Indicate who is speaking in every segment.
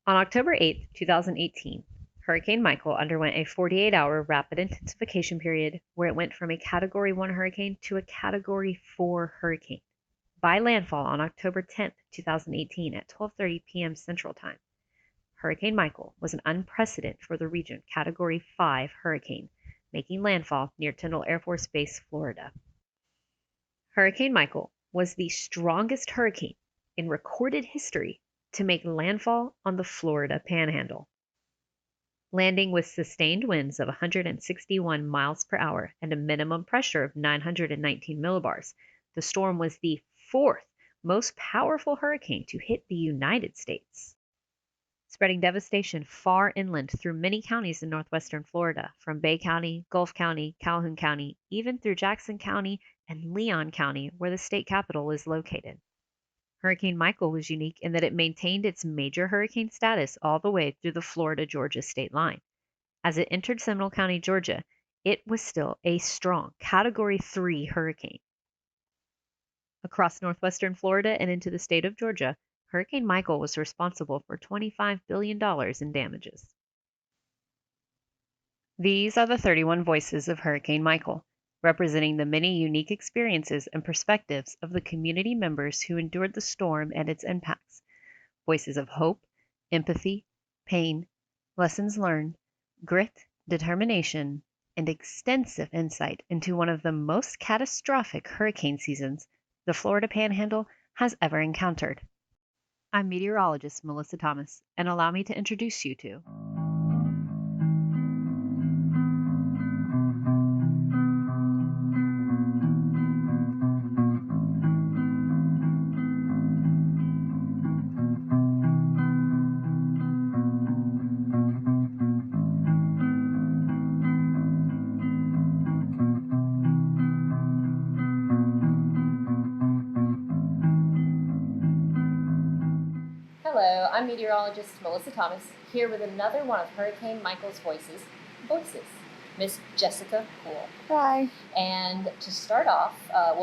Speaker 1: On October 8, 2018, Hurricane Michael underwent a 48-hour rapid intensification period where it went from a Category 1 hurricane to a Category 4 hurricane. By landfall on October 10, 2018 at 12:30 p.m. Central Time, Hurricane Michael was an unprecedented for the region Category 5 hurricane, making landfall near Tyndall Air Force Base, Florida. Hurricane Michael was the strongest hurricane in recorded history to make landfall on the Florida Panhandle. Landing with sustained winds of 161 miles per hour and a minimum pressure of 919 millibars, the storm was the fourth most powerful hurricane to hit the United States, spreading devastation far inland through many counties in northwestern Florida, from Bay County, Gulf County, Calhoun County, even through Jackson County and Leon County, where the state capital is located. Hurricane Michael was unique in that it maintained its major hurricane status all the way through the Florida-Georgia state line. As it entered Seminole County, Georgia, it was still a strong Category 3 hurricane. Across northwestern Florida and into the state of Georgia, Hurricane Michael was responsible for $25 billion in damages. These are the 31 voices of Hurricane Michael, representing the many unique experiences and perspectives of the community members who endured the storm and its impacts. Voices of hope, empathy, pain, lessons learned, grit, determination, and extensive insight into one of the most catastrophic hurricane seasons the Florida Panhandle has ever encountered. I'm meteorologist Melissa Thomas, and allow me to introduce you to
Speaker 2: Hello, I'm meteorologist Melissa Thomas, here with another one of Hurricane Michael's voices, Miss Jessica Houle.
Speaker 3: Hi.
Speaker 2: And to start off,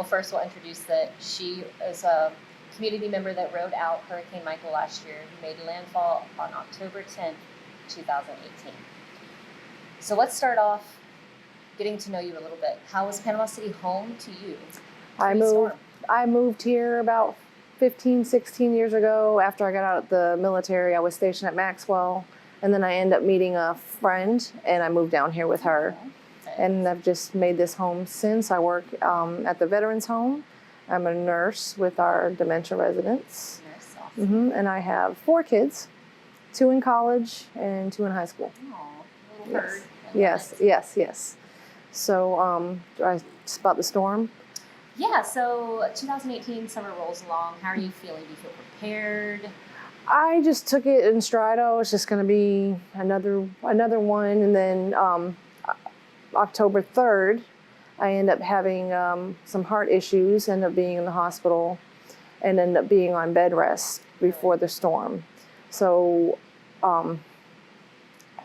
Speaker 2: first we'll introduce that she is a community member that rode out Hurricane Michael last year, who made landfall on October 10th, 2018. So let's start off getting to know you a little bit. How was Panama City home to you?
Speaker 3: I moved here about 15, 16 years ago. After I got out of the military, I was stationed at Maxwell, and then I ended up meeting a friend, and I moved down here with her. Okay. And I've just made this home since. I work at the Veterans Home. I'm a nurse with our dementia residents.
Speaker 2: Nurse, awesome.
Speaker 3: And I have 4 kids, 2 in college and 2 in high school.
Speaker 2: Aww, little bird.
Speaker 3: Yes. So just about the storm.
Speaker 2: Yeah, so 2018 summer rolls along. How are you feeling? Do you feel prepared?
Speaker 3: I just took it in stride. Oh, it's just going to be another one. And then October 3rd, I end up having some heart issues, end up being in the hospital, and end up being on bed rest before the storm. So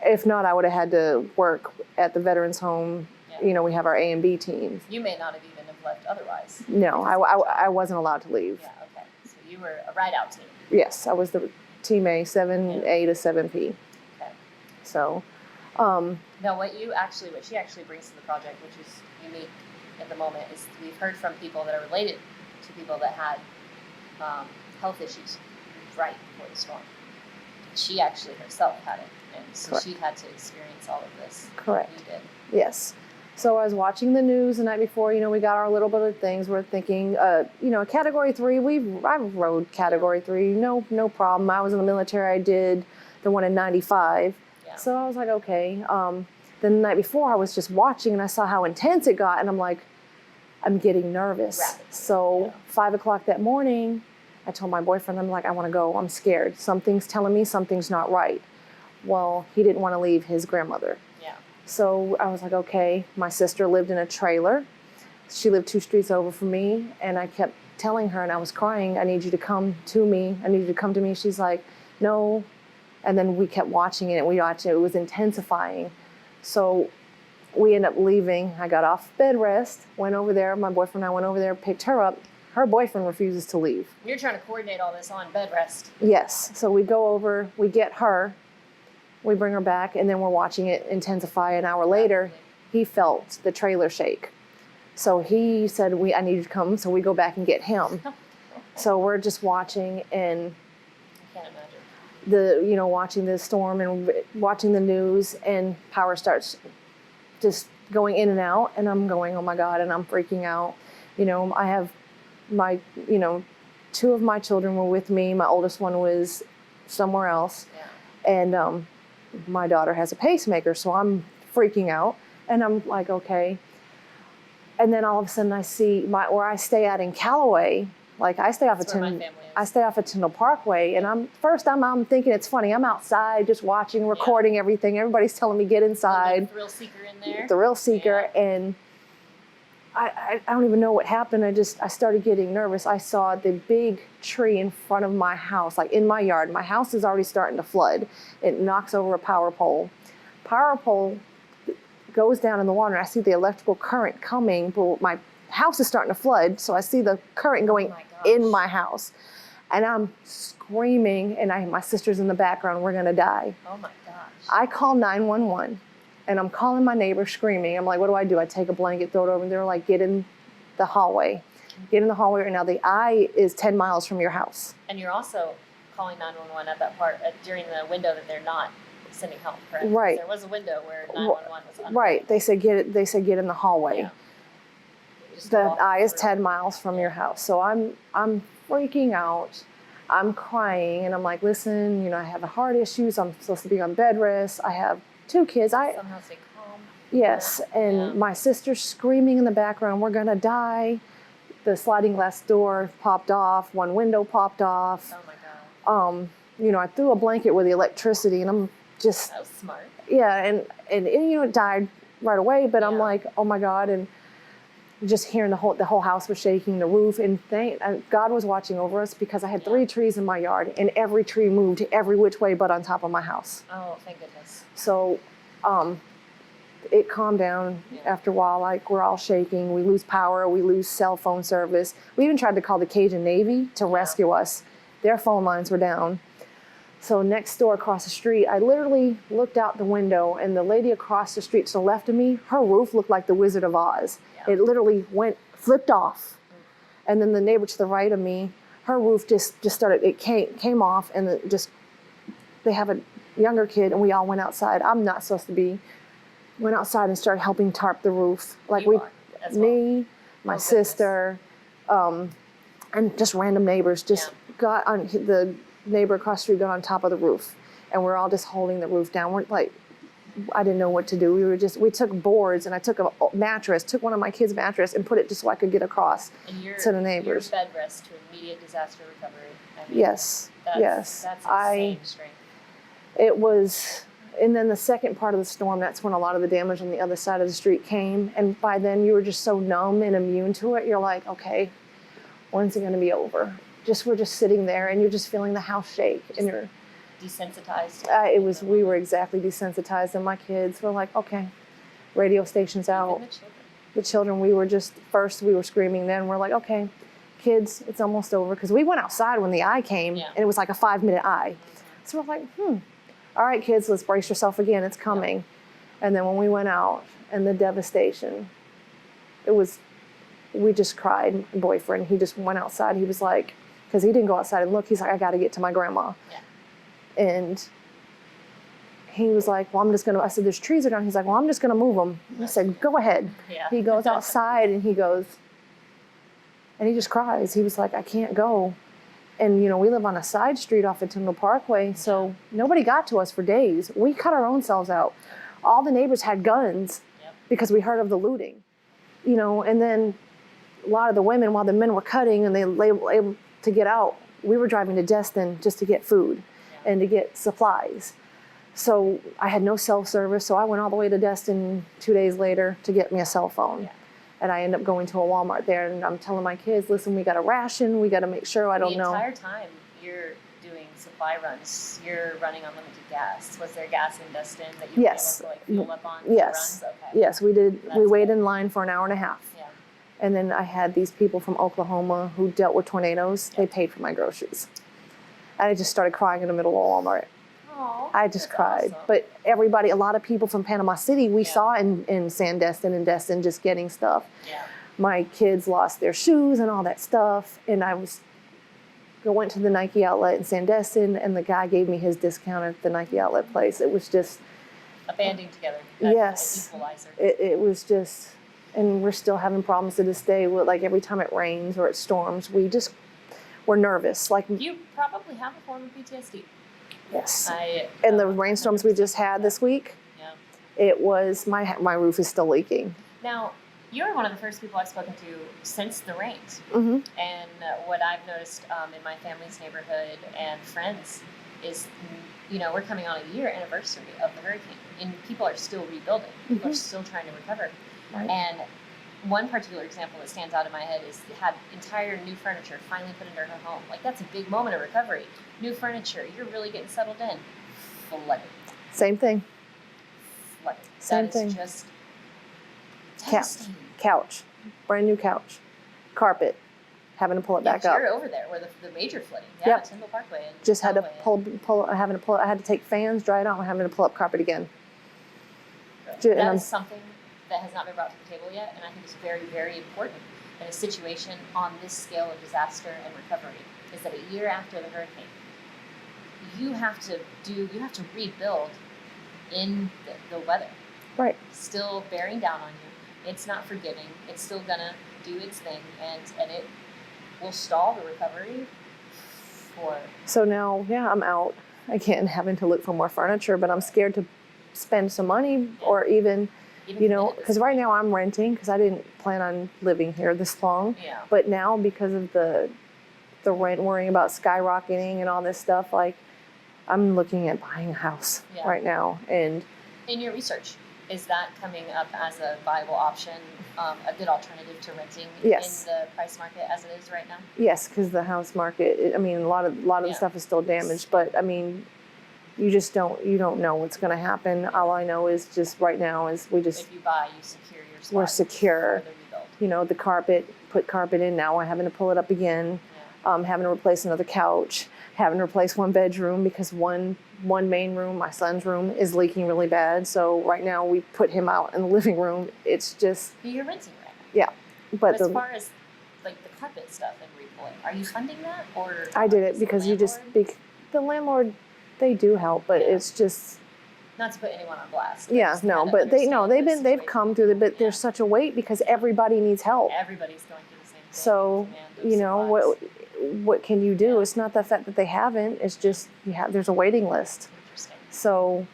Speaker 3: if not, I would have had to work at the Veterans Home. Yeah. You know, we have our A and B teams.
Speaker 2: You may not have even left otherwise.
Speaker 3: No, I wasn't allowed to leave.
Speaker 2: Yeah, okay. So you were a ride-out team.
Speaker 3: Yes, I was the team A, 7A to 7P.
Speaker 2: Okay.
Speaker 3: So,
Speaker 2: now what she actually brings to the project, which is unique at the moment, is we've heard from people that are related to people that had health issues right before the storm. She actually herself had it, and so
Speaker 3: Correct.
Speaker 2: She had to experience all of this.
Speaker 3: Correct.
Speaker 2: You did.
Speaker 3: Yes. So I was watching the news the night before. You know, we got our little bit of things. We're thinking, Category 3. I rode Category 3, no problem. I was in the military. I did the one in '95.
Speaker 2: Yeah.
Speaker 3: So I was like, okay. Then the night before, I was just watching, and I saw how intense it got, and I'm like, I'm getting nervous.
Speaker 2: Rapidly.
Speaker 3: So 5 o'clock that morning, I told my boyfriend, I'm like, I want to go. I'm scared. Something's telling me something's not right. Well, he didn't want to leave his grandmother.
Speaker 2: Yeah.
Speaker 3: So I was like, okay. My sister lived in a trailer. She lived 2 streets over from me, and I kept telling her, and I was crying, I need you to come to me. I need you to come to me. She's like, no. And then we kept watching it, and we watched it. It was intensifying. So we ended up leaving. I got off bed rest, went over there. My boyfriend and I went over there, picked her up. Her boyfriend refuses to leave.
Speaker 2: You're trying to coordinate all this on bed rest.
Speaker 3: Yes. So we go over, we get her, we bring her back, and then we're watching it intensify. An hour later, he felt the trailer shake. So he said, I need you to come. So we go back and get him. So we're just watching, and
Speaker 2: I can't imagine.
Speaker 3: watching the storm and watching the news, and power starts just going in and out, and I'm going, oh my God, and I'm freaking out. I have my, two of my children were with me. My oldest one was somewhere else. Yeah. And my daughter has a pacemaker, so I'm freaking out, and I'm like, okay. And then all of a sudden I see where I stay at in Callaway, like I stay off of Tyndall Parkway, and I'm thinking it's funny. I'm outside just watching, recording everything. Everybody's telling me get inside.
Speaker 2: The thrill seeker in there.
Speaker 3: The real seeker, and I don't even know what happened. I started getting nervous. I saw the big tree in front of my house, like in my yard. My house is already starting to flood. It knocks over a power pole. Power pole goes down in the water, and I see the electrical current coming, but my house is starting to flood, so I see the current going in my house. And I'm screaming, and my sister's in the background, we're gonna die.
Speaker 2: Oh my gosh.
Speaker 3: I call 911, and I'm calling my neighbor screaming. I'm like, what do? I take a blanket, throw it over, and they're like, get in the hallway. Get in the hallway right now. The eye is 10 miles from your house.
Speaker 2: And you're also calling 911 at that part, during the window that they're not sending help, correct?
Speaker 3: Right.
Speaker 2: There was a window where 911 was unavailable.
Speaker 3: Right. They said get in the hallway. Yeah. The eye is 10 miles from your house. So I'm freaking out. I'm crying, and I'm like, listen, I have heart issues. I'm supposed to be on bed rest. I have 2 kids.
Speaker 2: Somehow stay calm.
Speaker 3: Yes, and my sister's screaming in the background, we're gonna die. The sliding glass door popped off. One window popped off.
Speaker 2: Oh my God.
Speaker 3: I threw a blanket with the electricity, and I'm just.
Speaker 2: That was smart.
Speaker 3: Yeah, and it died right away. But I'm like, oh my God, and just hearing the whole house was shaking, the roof, and God was watching over us, because I had 3 trees in my yard, and every tree moved every which way but on top of my house.
Speaker 2: Oh, thank goodness.
Speaker 3: So it calmed down after a while. Like, we're all shaking. We lose power. We lose cell phone service. We even tried to call the Cajun Navy to rescue us. Their phone lines were down. So next door across the street, I literally looked out the window, and the lady across the street to the left of me, her roof looked like the Wizard of Oz. Yeah. It literally flipped off. And then the neighbor to the right of me, her roof just started, it came off, and they have a younger kid, and we all went outside. I'm not supposed to be. Went outside and started helping tarp the roof. Like me, my sister, and just random neighbors got on the neighbor across the street, got on top of the roof, and we're all just holding the roof down. We're like, I didn't know what to do. We took boards, and I took a mattress, took one of my kids' mattress, and put it just so I could get across to the neighbors.
Speaker 2: Your bed rest to immediate disaster recovery.
Speaker 3: Yes.
Speaker 2: That's insane strength.
Speaker 3: It was, and then the second part of the storm, that's when a lot of the damage on the other side of the street came. And by then you were just so numb and immune to it. You're like, okay, when's it going to be over? We're just sitting there, and you're just feeling the house shake, and you're
Speaker 2: desensitized.
Speaker 3: We were exactly desensitized, and my kids were like, okay, radio station's out. The children, we were screaming, then we're like, okay, kids, it's almost over. Because we went outside when the eye came, and it was like a 5-minute eye. So we're like, all right, kids, let's brace yourself again, it's coming. Yeah. And then when we went out, and the devastation, we just cried. My boyfriend, he just went outside. He was like, because he didn't go outside and look, he's like, I got to get to my grandma. Yeah. And he was like, well, I said, there's trees around. He's like, well, I'm just going to move them. I said, go ahead. Yeah. He goes outside, and he just cries. He was like, I can't go. And, we live on a side street off of Tyndall Parkway, so nobody got to us for days. We cut our own selves out. All the neighbors had guns because we heard of the looting. And then a lot of the women, while the men were cutting and they were able to get out, we were driving to Destin just to get food and to get supplies. So I had no cell service, so I went all the way to Destin 2 days later to get me a cell phone. Yeah. And I ended up going to a Walmart there, and I'm telling my kids, listen, we got a ration, we got to make sure,
Speaker 2: The entire time you're doing supply runs, you're running unlimited gas. Was there gas in Destin that you were able to fuel up on?
Speaker 3: Yes.
Speaker 2: Runs? Okay.
Speaker 3: Yes, we did. We waited in line for an hour and a half.
Speaker 2: Yeah.
Speaker 3: And then I had these people from Oklahoma who dealt with tornadoes. They paid for my groceries. I just started crying in the middle of Walmart.
Speaker 2: Aww,
Speaker 3: I just cried.
Speaker 2: awesome.
Speaker 3: But everybody, a lot of people from Panama City, we saw in Sandestin and Destin just getting stuff.
Speaker 2: Yeah.
Speaker 3: My kids lost their shoes and all that stuff. And I went to the Nike outlet in Sandestin, and the guy gave me his discount at the Nike outlet place. It was just
Speaker 2: A banding together.
Speaker 3: Yes.
Speaker 2: An equalizer.
Speaker 3: It was just, and we're still having problems to this day with, like, every time it rains or it storms, we're nervous. Like,
Speaker 2: You probably have a form of PTSD.
Speaker 3: yes. And the rainstorms we just had this week, it was, my roof is still leaking.
Speaker 2: Now, you're one of the first people I've spoken to since the rains.
Speaker 3: Mm-hmm.
Speaker 2: And what I've noticed in my family's neighborhood and friends is, we're coming on a year anniversary of the hurricane, and people are still rebuilding. People are still trying to recover.
Speaker 3: Right.
Speaker 2: And one particular example that stands out in my head is had entire new furniture finally put into her home. Like, that's a big moment of recovery. New furniture, you're really getting settled in. Flooded.
Speaker 3: Same thing.
Speaker 2: Flooded.
Speaker 3: Same
Speaker 2: That
Speaker 3: thing.
Speaker 2: is just devastating.
Speaker 3: Couch. Brand new couch. Carpet. Having to pull it back up.
Speaker 2: You're over there where the major flooding. Yeah,
Speaker 3: Yep.
Speaker 2: Tyndall Parkway. And
Speaker 3: Just had to
Speaker 2: Callaway.
Speaker 3: I had to take fans, dry it out, and having to pull up carpet again.
Speaker 2: That is something that has not been brought to the table yet, and I think is very, very important in a situation on this scale of disaster and recovery, is that a year after the hurricane, you have to rebuild in the weather.
Speaker 3: Right.
Speaker 2: Still bearing down on you. It's not forgiving. It's still gonna do its thing, and it will stall the recovery for.
Speaker 3: So now, I'm out again, having to look for more furniture, but I'm scared to spend some money or even because right now I'm renting because I didn't plan on living here this long.
Speaker 2: Yeah.
Speaker 3: But now, because of the rent worrying about skyrocketing and all this stuff, like, I'm looking at buying a house right now. And
Speaker 2: in your research, is that coming up as a viable option, a good alternative to renting in the price market as it is right now?
Speaker 3: yes, because the house market, a lot of the stuff is still damaged, but you don't know what's going to happen. All I know is just right now is
Speaker 2: if you buy, you secure your spot.
Speaker 3: We're secure.
Speaker 2: For the rebuild.
Speaker 3: The carpet, put carpet in now. I'm having to pull it up again. Having to replace another couch. Having to replace one bedroom because one main room, my son's room, is leaking really bad. So right now we put him out in the living room. It's just.
Speaker 2: You're renting right now.
Speaker 3: Yeah, but
Speaker 2: as far as like the carpet stuff and repulling, are you funding that or?
Speaker 3: I did it because the landlord, they do help, but it's just.
Speaker 2: Not to put anyone on blast.
Speaker 3: Yeah, no, but they've come through it, but there's such a weight because everybody needs help.
Speaker 2: Everybody's going through the same thing.
Speaker 3: So what can you do? It's not the fact that they haven't. It's just there's a waiting list.
Speaker 2: Interesting.
Speaker 3: So,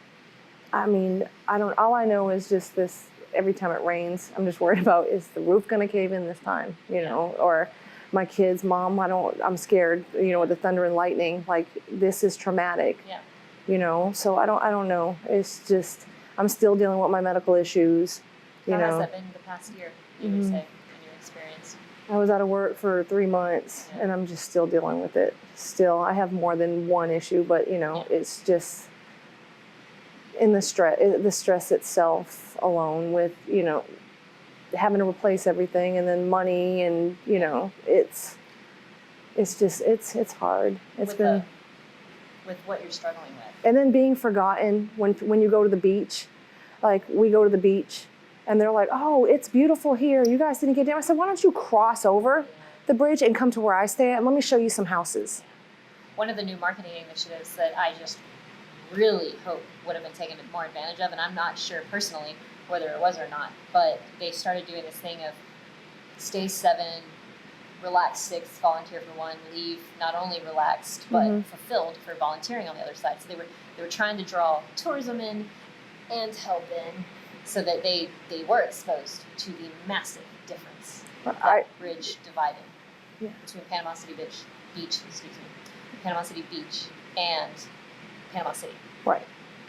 Speaker 3: all I know is just this. Every time it rains, I'm just worried about, is the roof going to cave in this time? Or my kids, Mom, I'm scared. With the thunder and lightning, like, this is traumatic.
Speaker 2: Yeah.
Speaker 3: So I don't know. It's just I'm still dealing with my medical issues.
Speaker 2: How has that been the past year? You would say, in your experience?
Speaker 3: I was out of work for 3 months, and I'm just still dealing with it. Still, I have more than one issue, but it's just in the stress itself alone with having to replace everything, and then money, and it's hard.
Speaker 2: With what you're struggling with.
Speaker 3: And then being forgotten when you go to the beach, like we go to the beach. And they're like, oh, it's beautiful here. You guys didn't get down. I said, why don't you cross over the bridge and come to where I stay at, and let me show you some houses.
Speaker 2: One of the new marketing initiatives that I just really hope would have been taken more advantage of, and I'm not sure personally whether it was or not, but they started doing this thing of stay 7, relax 6, volunteer for 1, leave not only relaxed but fulfilled for volunteering on the other side. So they were trying to draw tourism in and help in, so that they were exposed to the massive difference that bridge divided between Panama City Beach, Panama City Beach and Panama City.
Speaker 3: Right.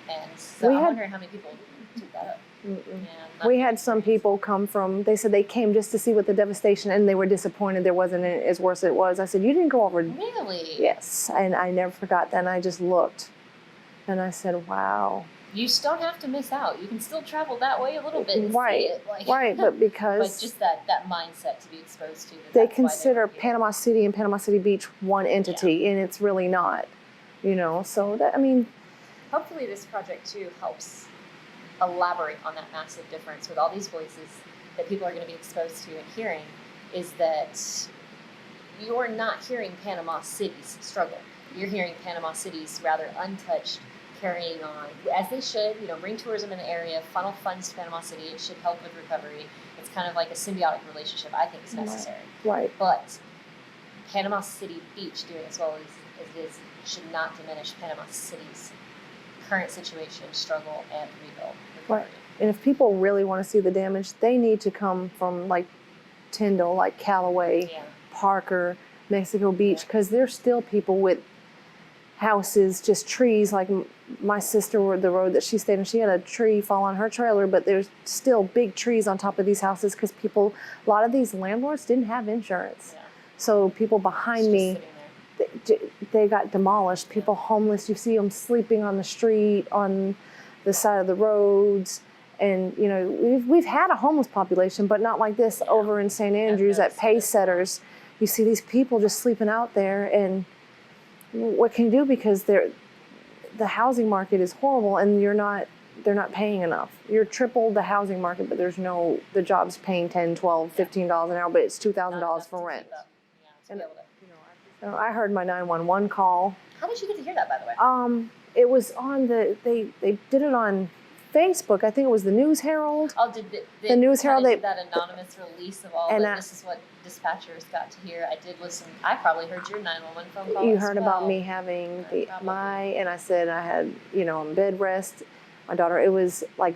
Speaker 2: And so I'm wondering how many people took that up.
Speaker 3: We had some people come they said they came just to see what the devastation, and they were disappointed there wasn't as worse as it was. I said, you didn't go over.
Speaker 2: Really?
Speaker 3: Yes. And I never forgot that. And I just looked and I said, wow.
Speaker 2: you just don't have to miss out. You can still travel that way a little bit and
Speaker 3: Right,
Speaker 2: see it. Like,
Speaker 3: right, but because
Speaker 2: but just that mindset to be exposed to.
Speaker 3: they
Speaker 2: That's why
Speaker 3: consider
Speaker 2: were here.
Speaker 3: Panama City and Panama City Beach one entity, and it's really not, you know. So that, I mean,
Speaker 2: hopefully this project too helps elaborate on that massive difference with all these voices that people are going to be exposed to and hearing. Is that you're not hearing Panama City's struggle. You're hearing Panama City's rather untouched carrying on, as they should, you know, bring tourism in the area, funnel funds to Panama City. It should help with recovery. It's kind of like a symbiotic relationship, I think is necessary.
Speaker 3: right.
Speaker 2: But Panama City Beach, doing as well as it is, should not diminish Panama City's current situation, struggle, and rebuild. Recovery.
Speaker 3: Right. And if people really want to see the damage, they need to come from like Tyndall, like Callaway, Parker, Mexico Beach, because there's still people with houses, just trees. Like my sister, the road that she stayed on, she had a tree fall on her trailer, but there's still big trees on top of these houses because people, a lot of these landlords didn't have insurance.
Speaker 2: Yeah.
Speaker 3: So people behind me, they got demolished. People homeless, you see them sleeping on the street, on the side of the roads. And, you know, we've had a homeless population, but not like this over in St. Andrews at Pace Setters. You see these people just sleeping out there, and what can you do? Because the housing market is horrible, and they're not paying enough. You're triple the housing market, but the job's paying $10, $12, $15 an hour, but it's $2,000 for rent. And, you know, I heard my 911 call.
Speaker 2: How did you get to hear that, by the way?
Speaker 3: It was on they did it on Facebook. I think it was the News Herald.
Speaker 2: Oh, did
Speaker 3: the News Herald?
Speaker 2: They did that anonymous release of all. And this is what dispatchers got to hear. I did listen. I probably heard your 911 phone call.
Speaker 3: You heard about me having and I said I had, you know, on bed rest. My daughter. It was like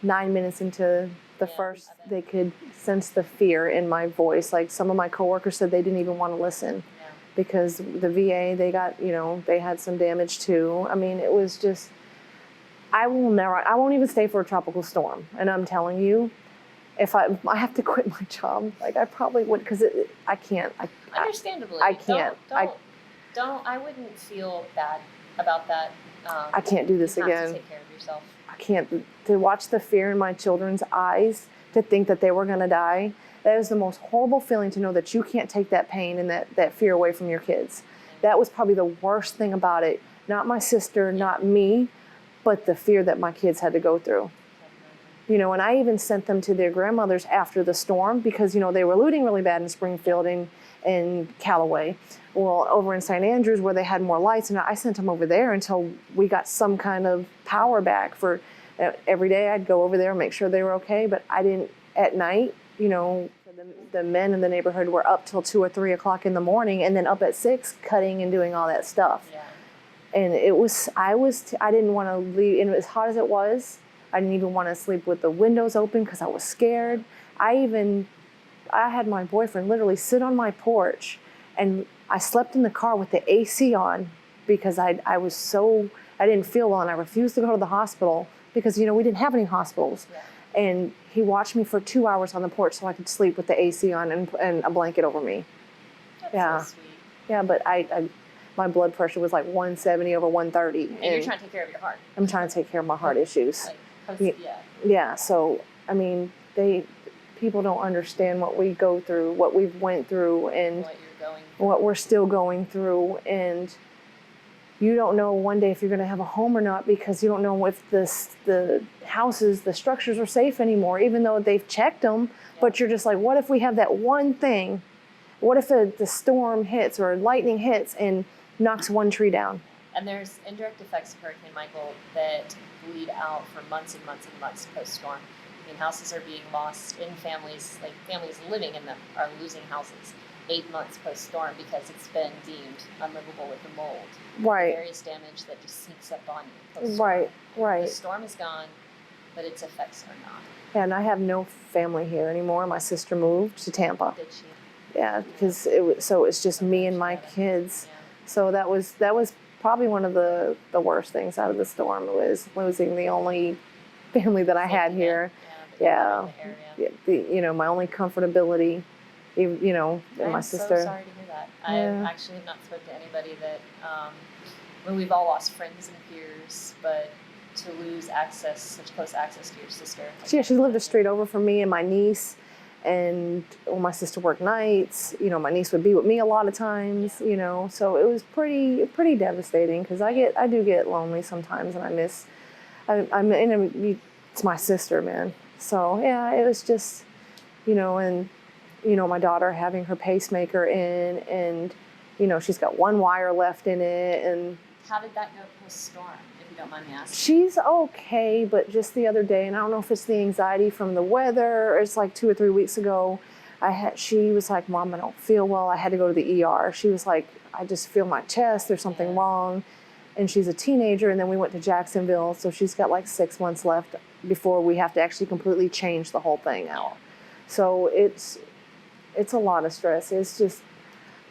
Speaker 3: 9 minutes into the first. They could sense the fear in my voice. Like some of my coworkers said they didn't even want to listen. Because the VA, they got, you know, they had some damage too. I mean, it was just, I won't even stay for a tropical storm. And I'm telling you, if I have to quit my job, like I probably would, because I can't.
Speaker 2: Understandably.
Speaker 3: I can't.
Speaker 2: I wouldn't feel bad about that.
Speaker 3: I can't do this
Speaker 2: you
Speaker 3: again.
Speaker 2: Have to take care of yourself.
Speaker 3: I can't. To watch the fear in my children's eyes, to think that they were going to die, that is the most horrible feeling, to know that you can't take that pain and that fear away from your kids. That was probably the worst thing about it. Not my sister, not me, but the fear that my kids had to go through. You know, and I even sent them to their grandmothers after the storm because, you know, they were looting really bad in Springfield and Callaway. Well, over in St. Andrews where they had more lights, and I sent them over there until we got some kind of power back. For every day I'd go over there and make sure they were okay, but I didn't at night. You know, the men in the neighborhood were up till 2 or 3 o'clock in the morning, and then up at 6 cutting and doing all that stuff. Yeah. And I didn't want to leave, and as hot as it was, I didn't even want to sleep with the windows open because I was scared. I had my boyfriend literally sit on my porch, and I slept in the car with the AC on because I didn't feel well, and I refused to go to the hospital because, you know, we didn't have any hospitals. Yeah. And he watched me for 2 hours on the porch so I could sleep with the AC on and a blanket over me.
Speaker 2: That's so sweet.
Speaker 3: Yeah, but my blood pressure was like 170 over 130.
Speaker 2: And you're trying to take care of your heart.
Speaker 3: I'm trying to take care of my heart issues.
Speaker 2: Yeah.
Speaker 3: So, I mean, people don't understand what we go through, what we've went through, and what we're still going through. And you don't know one day if you're going to have a home or not, because you don't know if the houses, the structures are safe anymore, even though they've checked them. Yeah. But you're just like, what if we have that one thing? What if the storm hits or lightning hits and knocks one tree down?
Speaker 2: And there's indirect effects of Hurricane Michael that bleed out for months and months and months post-storm. I mean, houses are being lost in families, like families living in them are losing houses 8 months post-storm because it's been deemed unlivable with the mold.
Speaker 3: Right.
Speaker 2: Various damage that just sneaks up on you post-storm.
Speaker 3: Right.
Speaker 2: The storm is gone, but its effects are not.
Speaker 3: And I have no family here anymore. My sister moved to Tampa.
Speaker 2: Did she?
Speaker 3: Yeah, because it's just me and my kids. Yeah. So that was probably one of the worst things out of the storm, was losing the only family that I had here. Yeah. You know, my only comfortability. You know, and my sister.
Speaker 2: I'm so sorry to hear that. I actually have not spoken to anybody that, we've all lost friends and peers, but to lose access, such close access to your sister.
Speaker 3: Yeah, she lived a street over from me and my niece. And when my sister worked nights, you know, my niece would be with me a lot of times, you know, so it was pretty devastating because I do get lonely sometimes and it's my sister, man. So yeah, it was just, you know, and, you know, my daughter having her pacemaker in and, you know, she's got one wire left in it. And
Speaker 2: how did that go post-storm, if you don't mind me asking?
Speaker 3: She's okay, but just the other day, and I don't know if it's the anxiety from the weather, or it's like 2 or 3 weeks ago, she was like, Mom, I don't feel well. I had to go to the ER. She was like, I just feel my chest. There's something wrong. And she's a teenager, and then we went to Jacksonville, so she's got like 6 months left before we have to actually completely change the whole thing out. So it's a lot of stress. It's just.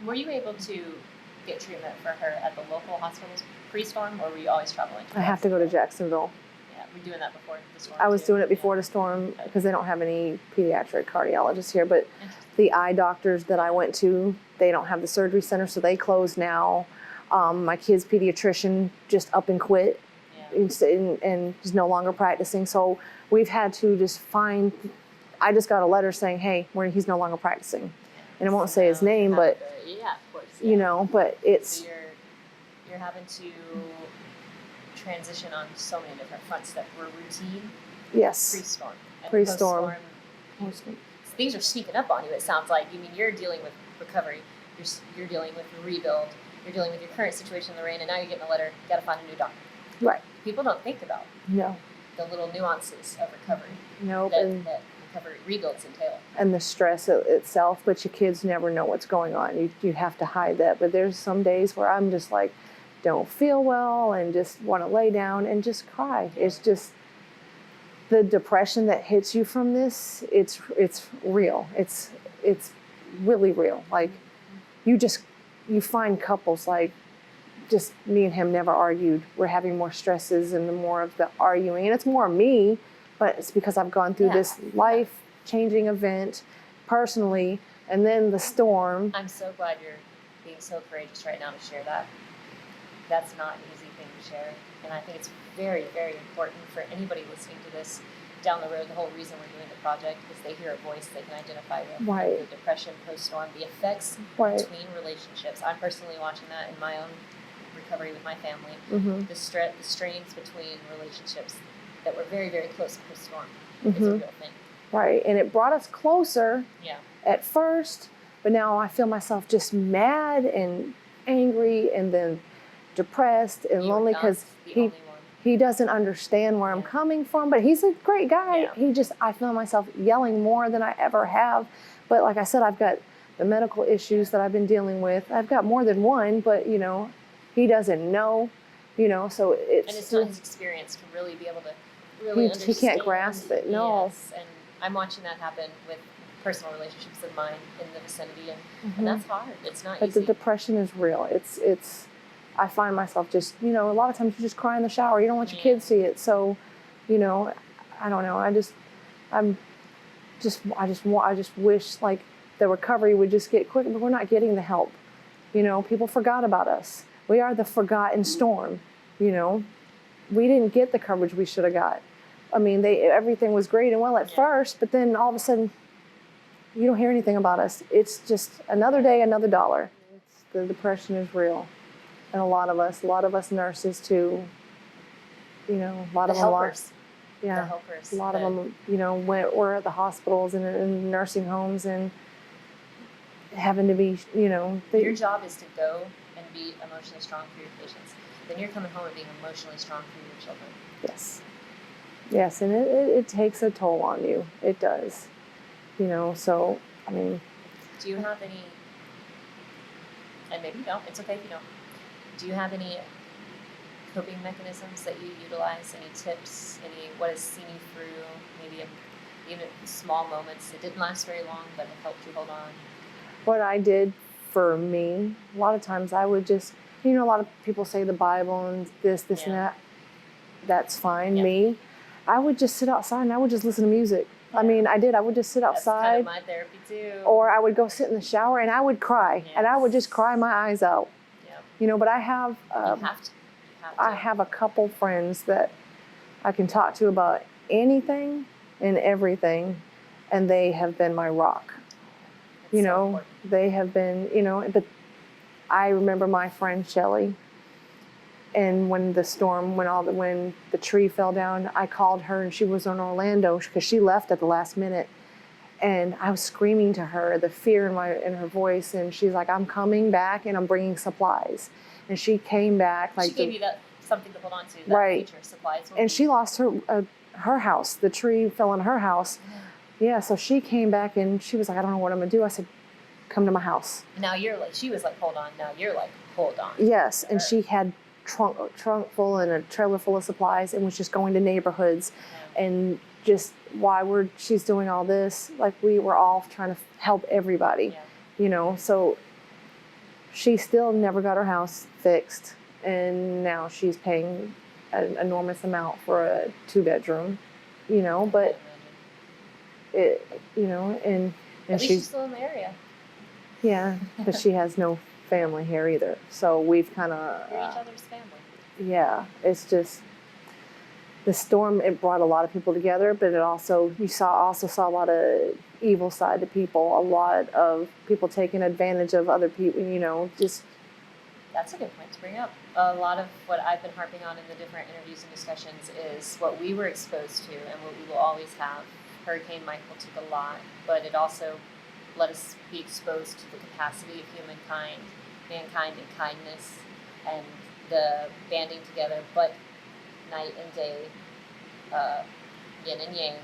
Speaker 2: Were you able to get treatment for her at the local hospitals pre-storm, or were you always traveling?
Speaker 3: I have to go to Jacksonville.
Speaker 2: Yeah, were you doing that before the storm?
Speaker 3: I was doing it before the storm because they don't have any pediatric cardiologists here. But the eye doctors that I went to, they don't have the surgery center, so they closed now. My kid's pediatrician just up and quit and is no longer practicing. So we've had to just find. I just got a letter saying, hey, he's no longer practicing. And I won't say his name, but
Speaker 2: of course,
Speaker 3: you know, but it's.
Speaker 2: So you're having to transition on so many different fronts that were routine.
Speaker 3: Yes.
Speaker 2: Pre-storm. And
Speaker 3: Pre-storm.
Speaker 2: Post-storm, things are sneaking up on you. It sounds like. I mean, you're dealing with recovery. You're dealing with rebuild. You're dealing with your current situation in the rain, and now you're getting a letter. You got to find a new doctor.
Speaker 3: Right.
Speaker 2: People don't think about the little nuances of recovery.
Speaker 3: Nope.
Speaker 2: That recovery rebuilds entail.
Speaker 3: And the stress itself, but your kids never know what's going on. You have to hide that. But there's some days where I'm just like, don't feel well and just want to lay down and just cry. It's just the depression that hits you from this. It's real. It's really real. Like you find couples like just me and him never argued. We're having more stresses and the more of the arguing, and it's more me. But it's because I've gone through this life-changing event personally, and then the storm.
Speaker 2: I'm so glad you're being so courageous right now to share that. That's not an easy thing to share. And I think it's very, very important for anybody listening to this down the road. The whole reason we're doing the project is they hear a voice they can identify with.
Speaker 3: Right.
Speaker 2: The depression post-storm, the effects between relationships. I'm personally watching that in my own recovery with my family.
Speaker 3: Mm-hmm.
Speaker 2: The strains between relationships that were very, very close post-storm is a real thing.
Speaker 3: Right, and it brought us closer at first, but now I feel myself just mad and angry and then depressed and lonely because he doesn't understand where I'm coming from, but he's a great guy. I feel myself yelling more than I ever have. But like I said, I've got the medical issues that I've been dealing with. I've got more than one, but you know, he doesn't know, you know, so it's.
Speaker 2: And it's not his experience to really be able to really understand.
Speaker 3: He can't grasp it, no.
Speaker 2: Yes, and I'm watching that happen with personal relationships of mine in the vicinity, and that's hard. It's not easy.
Speaker 3: But the depression is real. It's. I find myself just, you know, a lot of times you just cry in the shower. You don't let your kids see it. So, you know, I don't know. I just wish like the recovery would just get quick, but we're not getting the help. You know, people forgot about us. We are the forgotten storm. You know, we didn't get the coverage we should have got. I mean, everything was great and well at first, but then all of a sudden, you don't hear anything about us. It's just another day, another dollar. The depression is real. And a lot of us nurses too, you know, a lot of them lost. Yeah,
Speaker 2: the helpers.
Speaker 3: A lot of them, you know, were at the hospitals and in nursing homes and having to be, you know.
Speaker 2: Your job is to go and be emotionally strong for your patients. Then you're coming home and being emotionally strong for your children.
Speaker 3: Yes. Yes, and it takes a toll on you. It does. You know, so, I mean.
Speaker 2: Do you have any, and maybe you don't, it's okay if you don't. Do you have any coping mechanisms that you utilize? Any tips? What has seen you through? Maybe even small moments that didn't last very long but have helped you hold on?
Speaker 3: What I did for me, a lot of times I would just, you know, a lot of people say the Bible and this and that. That's fine. Me, I would just sit outside and I would just listen to music. I mean, I would just sit outside.
Speaker 2: That's kind of my therapy too.
Speaker 3: Or I would go sit in the shower and I would cry. And I would just cry my eyes out. You know, but I have I have a couple friends that I can talk to about anything and everything, and they have been my rock.
Speaker 2: It's so important.
Speaker 3: They have been, but I remember my friend Shelly, and when the storm, when the tree fell down, I called her, and she was in Orlando because she left at the last minute, and I was screaming to her, the fear in her voice, and she's like, "I'm coming back, and I'm bringing supplies," and she came back
Speaker 2: She gave you that something to hold on to, that
Speaker 3: right.
Speaker 2: future supplies.
Speaker 3: And she lost her house. The tree fell on her house. Yeah, so she came back and she was like, "I don't know what I'm gonna do." I said, "Come to my house."
Speaker 2: Now you're like, she was like, "Hold on." Now you're like, "Hold on."
Speaker 3: Yes, and she had trunk full and a trailer full of supplies and was just going to neighborhoods, and just while she's doing all this, like we were all trying to help everybody, So she still never got her house fixed, and now she's paying an enormous amount for a 2-bedroom, but it, and
Speaker 2: At least
Speaker 3: she's
Speaker 2: still in the area.
Speaker 3: Yeah, but she has no family here either. So we've kind of
Speaker 2: You're each other's family.
Speaker 3: Yeah, it's just the storm. It brought a lot of people together, but it also saw a lot of evil side to people. A lot of people taking advantage of other people. Just
Speaker 2: That's a good point to bring up. A lot of what I've been harping on in the different interviews and discussions is what we were exposed to and what we will always have. Hurricane Michael took a lot, but it also let us be exposed to the capacity of mankind and kindness, and the banding together, but night and day, yin and yang.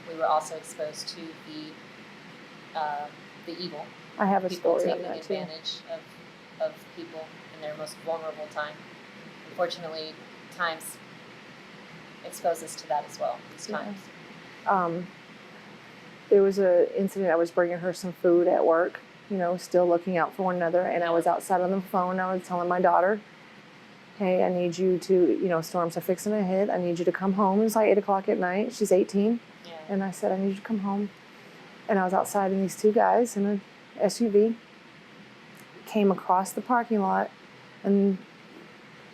Speaker 2: We were also exposed to the evil.
Speaker 3: I have a
Speaker 2: people
Speaker 3: story on
Speaker 2: taking
Speaker 3: that too.
Speaker 2: advantage of people in their most vulnerable time. Unfortunately, times expose us to that as well. These times.
Speaker 3: There was an incident. I was bringing her some food at work, still looking out for one another. And I was outside on the phone. I was telling my daughter, "Hey, I need you to, storms are fixing to hit. I need you to come home." It's like 8 o'clock at night. She's 18.
Speaker 2: Yeah.
Speaker 3: And I said, "I need you to come home." And I was outside, and these 2 guys in an SUV came across the parking lot, and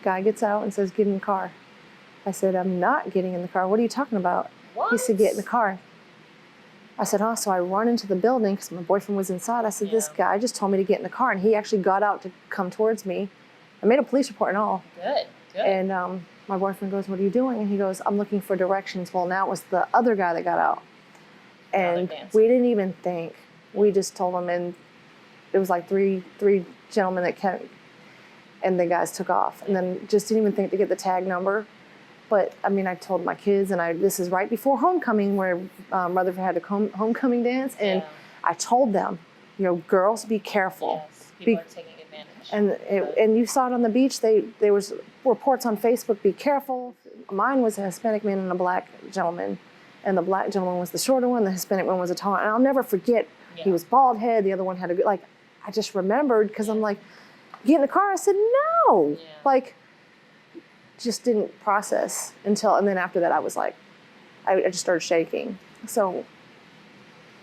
Speaker 3: guy gets out and says, "Get in the car." I said, "I'm not getting in the car. What are you talking about?"
Speaker 2: What?
Speaker 3: He said, "Get in the car." I said, "Oh," so I run into the building because my boyfriend was inside. I said, "This guy just told me to get in the car," and he actually got out to come towards me. I made a police report and all.
Speaker 2: Good.
Speaker 3: And my boyfriend goes, "What are you doing?" And he goes, "I'm looking for directions." Well, now it was the other guy that got out. And we didn't even think. We just told him, and it was like three gentlemen that came, and the guys took off. And then just didn't even think to get the tag number. But, I told my kids, and this is right before homecoming, where Rutherford had a homecoming dance, and I told them, girls, be careful.
Speaker 2: Yes, people are taking advantage.
Speaker 3: And you saw it on the beach. There was reports on Facebook, be careful. Mine was a Hispanic man and a black gentleman, and the black gentleman was the shorter one, the Hispanic one was a taller. And I'll never forget, he was bald head, the other one had I just remembered, because I'm like, "Get in the car." I said, "No." Just didn't process and then after that I was like, I just started shaking. So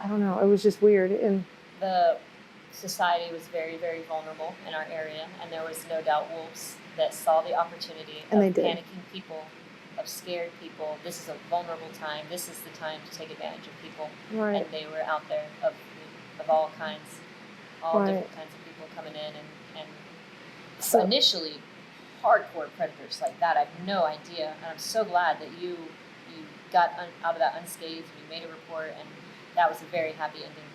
Speaker 3: I don't know, it was just weird. And
Speaker 2: the society was very, very vulnerable in our area, and there was no doubt wolves that saw the opportunity of panicking people, of scared people. This is a vulnerable time. This is the time to take advantage of people.
Speaker 3: Right.
Speaker 2: And they were out there of all kinds, different kinds of people coming in, and so initially hardcore predators like that. I have no idea, and I'm so glad that you got out of that unscathed, and you made a report, and that was a very happy ending.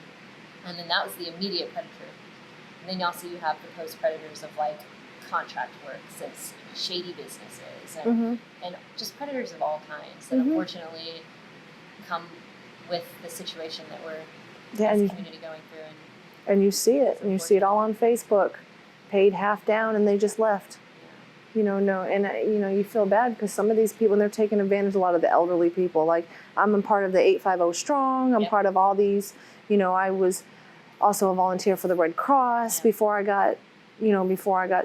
Speaker 2: And then that was the immediate predator. And then also you have the post predators of like contract works and shady businesses, and just predators of all kinds that unfortunately come with the situation that we're as a community going through.
Speaker 3: And you see it, and you see it all on Facebook. Paid half down, and they just left. You feel bad because some of these people, and they're taking advantage of a lot of the elderly people. Like, I'm a part of the 850 Strong. I'm part of all these. I was also a volunteer for the Red Cross before I got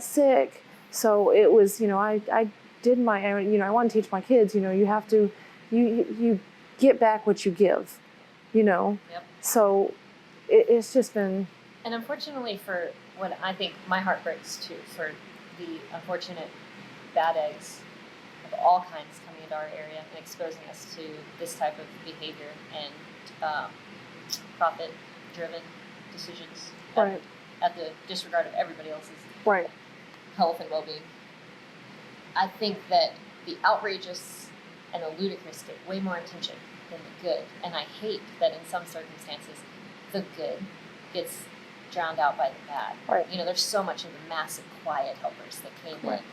Speaker 3: sick. So it was, I did I want to teach my kids, you have to, you get back what you give, So it's just been.
Speaker 2: And unfortunately for what I think my heart breaks too, for the unfortunate bad eggs of all kinds coming into our area and exposing us to this type of behavior and profit-driven decisions
Speaker 3: Right.
Speaker 2: at the disregard of everybody else's
Speaker 3: Right.
Speaker 2: health and well-being. I think that the outrageous and the ludicrous get way more attention than the good, and I hate that in some circumstances the good gets drowned out by the bad.
Speaker 3: Right.
Speaker 2: You know, there's so much of the massive quiet helpers that came
Speaker 3: Right.
Speaker 2: in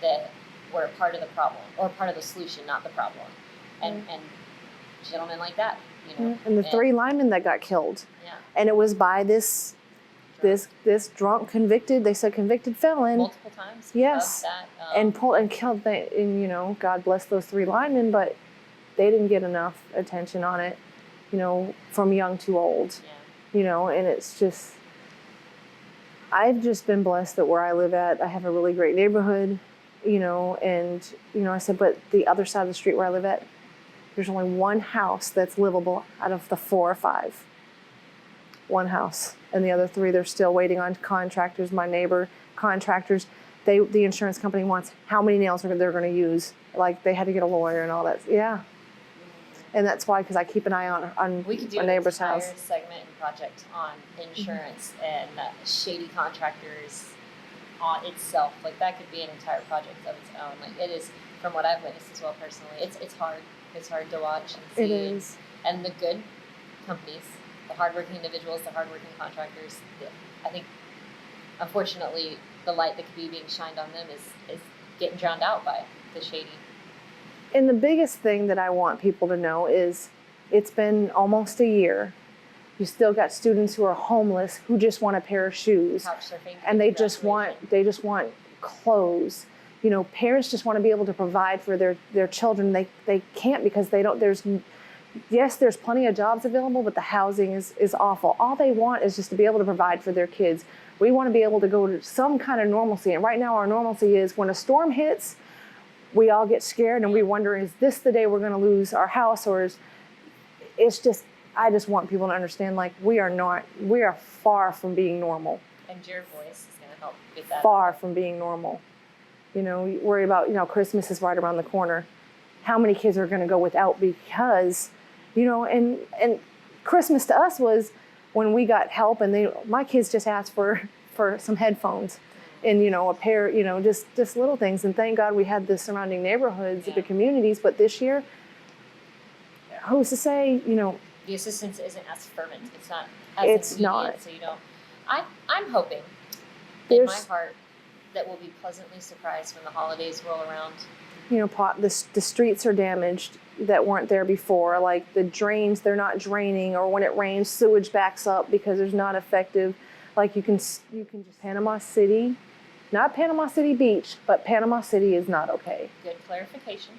Speaker 2: that were a part of the problem or part of the solution, not the problem. And gentlemen like that, you know.
Speaker 3: And the 3 linemen that got killed.
Speaker 2: Yeah.
Speaker 3: And it was by this drunk convicted felon.
Speaker 2: Multiple times.
Speaker 3: Yes.
Speaker 2: Of that,
Speaker 3: and pulled and killed and you know, God bless those 3 linemen, but they didn't get enough attention on it, you know, from young to old.
Speaker 2: Yeah.
Speaker 3: You know, and it's just, I've just been blessed that where I live at, I have a really great neighborhood, you know, and, you know, I said, but the other side of the street where I live at, there's only 1 house that's livable out of the 4 or 5. 1 house. And the other 3, they're still waiting on contractors. My neighbor, contractors, the insurance company wants how many nails they're going to use. Like, they had to get a lawyer and all that. Yeah. And that's why, because I keep an eye on
Speaker 2: We could do
Speaker 3: my
Speaker 2: an
Speaker 3: neighbor's
Speaker 2: entire
Speaker 3: house.
Speaker 2: segment and project on insurance and shady contractors on itself. Like, that could be an entire project of its own. Like, it is, from what I've witnessed as well personally, it's hard. It's hard to watch and see.
Speaker 3: It is.
Speaker 2: And the good companies, the hardworking individuals, the hardworking contractors, I think, unfortunately, the light that could be being shined on them is getting drowned out by the shady.
Speaker 3: And the biggest thing that I want people to know is it's been almost a year. You still got students who are homeless who just want a pair of shoes.
Speaker 2: Couch surfing.
Speaker 3: And they just want clothes. You know, parents just want to be able to provide for their children. They can't because they don't, there's plenty of jobs available, but the housing is awful. All they want is just to be able to provide for their kids. We want to be able to go to some kind of normalcy. And right now our normalcy is when a storm hits, we all get scared and we wonder, is this the day we're going to lose our house? Or I just want people to understand, like, we are far from being normal.
Speaker 2: And your voice is going to help get that.
Speaker 3: Far from being normal. You know, you worry about, you know, Christmas is right around the corner. How many kids are going to go without because, you know, and Christmas to us was when we got help and my kids just asked for some headphones and, you know, a pair, you know, just little things. And thank God we had the surrounding neighborhoods, the communities. But this year, who's to say, you know,
Speaker 2: the assistance isn't as fervent. It's not as immediate,
Speaker 3: not.
Speaker 2: So you don't. I'm hoping in my heart that we'll be pleasantly surprised when the holidays roll around.
Speaker 3: You know, the streets are damaged that weren't there before. Like the drains, they're not draining, or when it rains, sewage backs up because there's not effective. Like you can just Panama City, not Panama City Beach, but Panama City is not okay.
Speaker 2: Good clarification.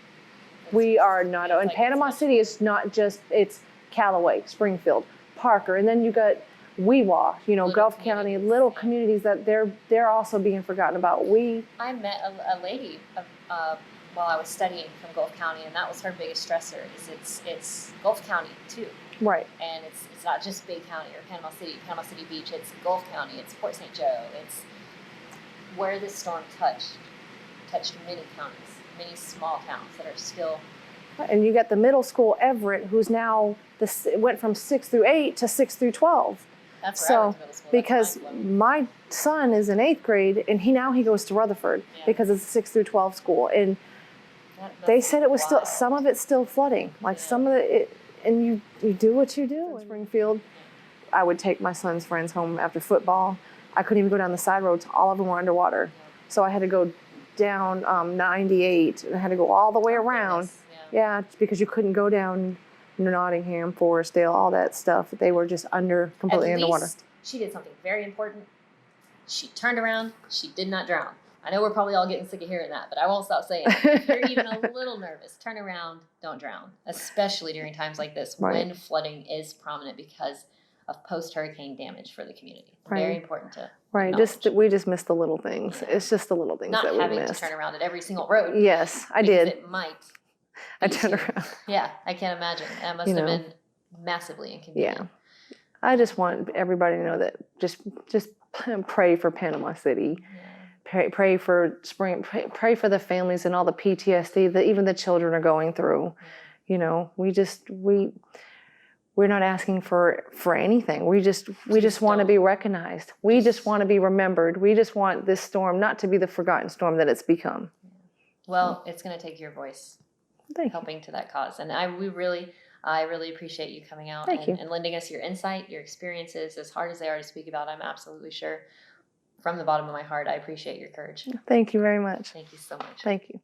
Speaker 3: We are not, and Panama City is not just, it's Callaway, Springfield, Parker, and then you got Weewa, you know, Gulf County, little communities that they're also being forgotten about.
Speaker 2: I met a lady while I was studying from Gulf County, and that was her biggest stressor. Is it's Gulf County too,
Speaker 3: right?
Speaker 2: And it's not just Bay County or Panama City Beach. It's Gulf County. It's Port St. Joe. It's where this storm touched many counties, many small towns that are still.
Speaker 3: And you got the middle school Everett, who's now went from 6 through 8 to 6 through 12.
Speaker 2: That's where I went to middle school.
Speaker 3: Because my son is in 8th grade, and he goes to Rutherford because it's a 6 through 12 school, and they said it was still, some of it's still flooding. Like some of it, and you do what you do. In Springfield, I would take my son's friends home after football. I couldn't even go down the side roads. All of them were underwater. So I had to go down 98, and I had to go all the way around. Yeah, because you couldn't go down Nottingham, Forestdale, all that stuff. They were just completely underwater.
Speaker 2: She did something very important. She turned around. She did not drown. I know we're probably all getting sick of hearing that, but I won't stop saying it. If you're even a little nervous, turn around, don't drown, especially during times like this when flooding is prominent because of post-hurricane damage for the community. Very important to acknowledge.
Speaker 3: We just missed the little things. Yeah. It's just the little things that we missed.
Speaker 2: Not having to turn around at every single road.
Speaker 3: Yes, I did.
Speaker 2: It might.
Speaker 3: I turned around.
Speaker 2: Yeah, I can't imagine. That must have been massively inconvenient.
Speaker 3: Yeah. I just want everybody to know that just pray for Panama City. Yeah. Pray for spring. Pray for the families and all the PTSD that even the children are going through. You know, we're not asking for anything. We just want to be recognized. We just want to be remembered. We just want this storm not to be the forgotten storm that it's become.
Speaker 2: Well, it's going to take your voice
Speaker 3: Thank you.
Speaker 2: helping to that cause. And I really appreciate you coming out and lending us your insight, your experiences, as hard as they are to speak about. I'm absolutely sure from the bottom of my heart, I appreciate your courage.
Speaker 3: Thank you very much.
Speaker 2: Thank you so much.
Speaker 3: Thank you.